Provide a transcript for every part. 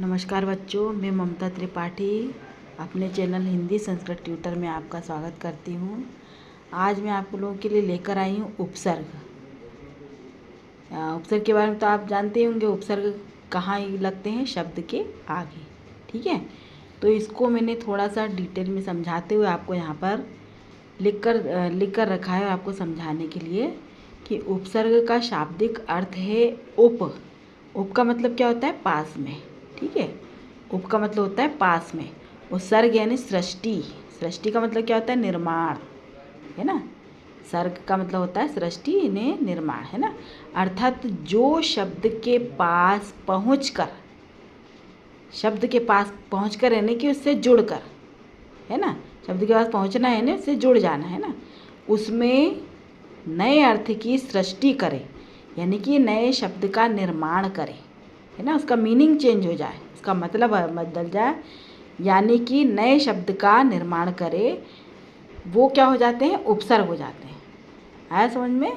नमस्कार बच्चों, मैं ममता त्रिपाठी अपने चैनल हिंदी संस्कृत ट्यूटर में आपका स्वागत करती हूँ। आज मैं आप लोगों के लिए लेकर आई हूँ उपसर्ग। उपसर्ग के बारे में तो आप जानते होंगे। उपसर्ग कहाँ लगते हैं? शब्द के आगे। ठीक है, तो इसको मैंने थोड़ा सा डिटेल में समझाते हुए आपको यहाँ पर लिख कर रखा है आपको समझाने के लिए कि उपसर्ग का शाब्दिक अर्थ है उप का मतलब क्या होता है? पास में। ठीक है, उप का मतलब होता है पास में। और सर्ग यानी सृष्टि का मतलब क्या होता है? निर्माण, है ना। सर्ग का मतलब होता है सृष्टि ने निर्माण, है ना। अर्थात जो शब्द के पास पहुंचकर यानी कि उससे जुड़कर, है ना। शब्द के पास पहुंचना है ना, उससे जुड़ जाना, है ना। उसमें नए अर्थ की सृष्टि करे, यानी कि नए शब्द का निर्माण करे, है ना। उसका मीनिंग चेंज हो जाए, उसका मतलब बदल जाए, यानी कि नए शब्द का निर्माण करे, वो क्या हो जाते हैं? उपसर्ग हो जाते हैं। आया समझ में?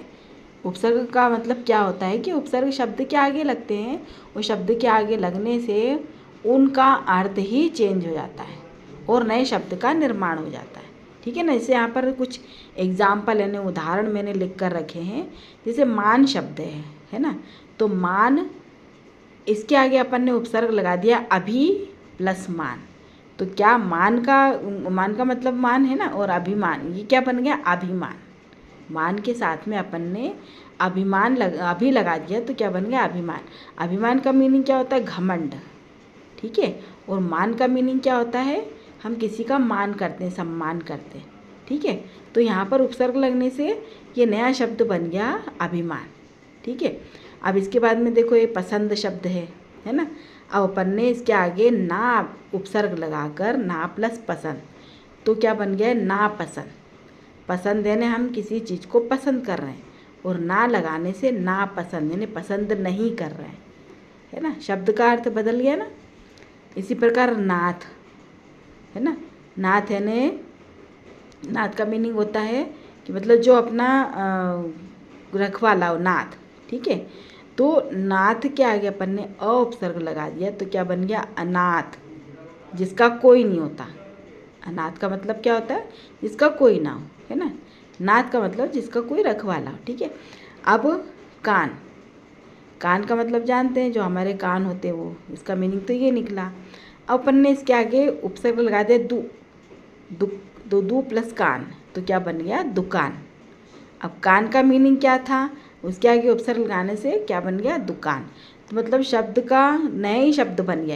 उपसर्ग का मतलब क्या होता है कि उपसर्ग शब्द के आगे लगते हैं, और शब्द के आगे लगने से उनका अर्थ ही चेंज हो जाता है और नए शब्द का निर्माण हो जाता है। ठीक है ना। जैसे यहाँ पर कुछ एग्जाम्पल यानी उदाहरण मैंने लिख कर रखे हैं। जैसे मान शब्द है ना। तो मान, इसके आगे अपन ने उपसर्ग लगा दिया अभि प्लस मान। तो क्या मान का मतलब मान है ना, और अभिमान, ये क्या बन गया? अभिमान। मान के साथ में अपन ने अभी लगा दिया, तो क्या बन गया? अभिमान। अभिमान का मीनिंग क्या होता है? घमंड। ठीक है, और मान का मीनिंग क्या होता है? हम किसी का मान करते हैं, सम्मान करते हैं। ठीक है, तो यहाँ पर उपसर्ग लगने से ये नया शब्द बन गया अभिमान। ठीक है, अब इसके बाद में देखो, ये पसंद शब्द है ना। अब अपन ने इसके आगे ना उपसर्ग लगाकर ना प्लस पसंद, तो क्या बन गया? ना पसंद। पसंद यानी हम किसी चीज़ को पसंद कर रहे हैं, और ना लगाने से ना पसंद यानी पसंद नहीं कर रहे हैं, है ना। शब्द का अर्थ बदल गया ना। इसी प्रकार नाथ, है ना। नाथ यानी, नाथ का मीनिंग होता है कि मतलब जो अपना रखवाला हो, नाथ। ठीक है, तो नाथ के आगे अपन ने अ उपसर्ग लगा दिया, तो क्या बन गया? अनाथ, जिसका कोई नहीं होता। अनाथ का मतलब क्या होता है? जिसका कोई ना हो, है ना। नाथ का मतलब जिसका कोई रखवाला हो। ठीक है, अब कान का मतलब जानते हैं, जो हमारे कान होते हैं वो, इसका मीनिंग तो ये निकला। अब अपन ने इसके आगे उपसर्ग लगा दिया दू प्लस कान, तो क्या बन गया? दुकान। अब कान का मीनिंग क्या था? उसके आगे उपसर्ग लगाने से क्या बन गया? दुकान। तो मतलब शब्द का नए शब्द बन गया।